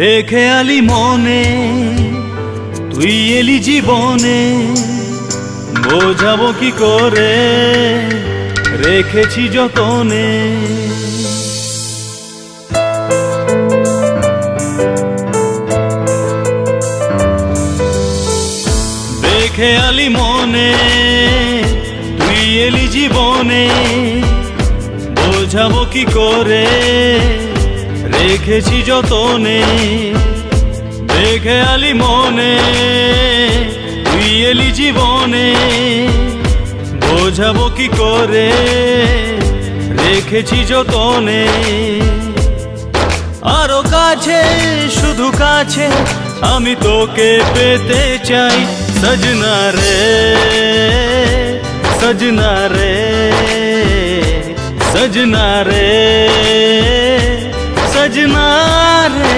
বেখেয়ালি মনে তুই এলি জীবনে, বোঝাবো কি করে রেখেছি যতনে। বেখেয়ালি মনে তুই এলি জীবনে, বোঝাবো কি করে রেখেছি যতনে। বেখেয়ালি মনে তুই এলি জীবনে, বোঝাবো কি করে রেখেছি যতনে। আরো কাছে শুধু কাছে আমি তোকে পেতে চাই, সজনা রে সজনা রে সজনা রে सजना रे।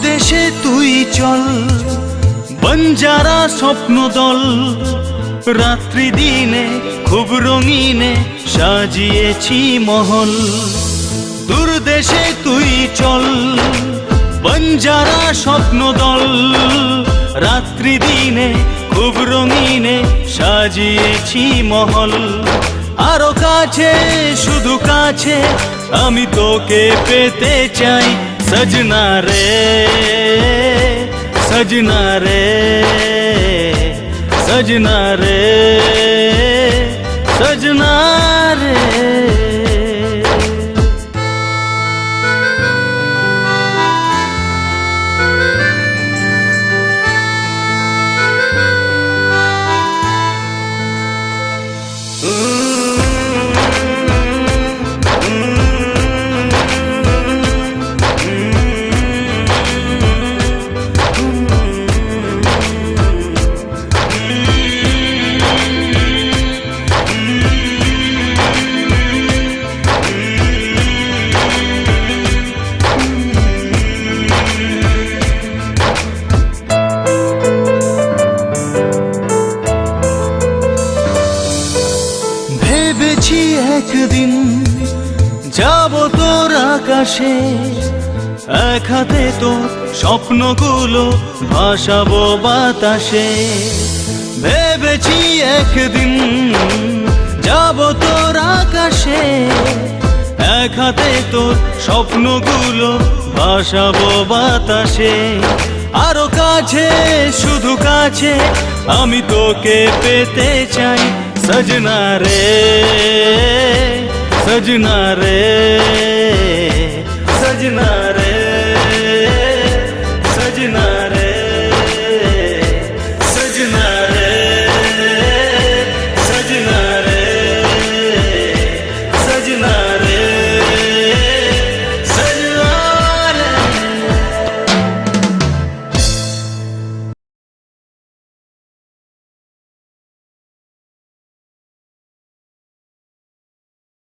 দেশে তুই চল বঞ্জারা স্বপ্ন দল, রাত্রি দিনে খুব রঙিনে সাজিয়েছি মহল। দূর দেশে তুই চল বঞ্জারা স্বপ্ন দল, রাত্রি দিনে খুব রঙিনে সাজিয়েছি মহল। আরো কাছে শুধু কাছে আমি তোকে পেতে চাই, सजना रे सजना रे सजना रे सजना रे। ভেবেছি একদিন যাব তোর আকাশে, এক হাতে তোর স্বপ্নগুলো ভাসাবো বাতাসে। ভেবেছি একদিন যাব তোর আকাশে, এক হাতে তোর স্বপ্নগুলো ভাসাবো বাতাসে। আরো কাছে শুধু কাছে আমি তোকে পেতে চাই, सजना रे सजना रे सजना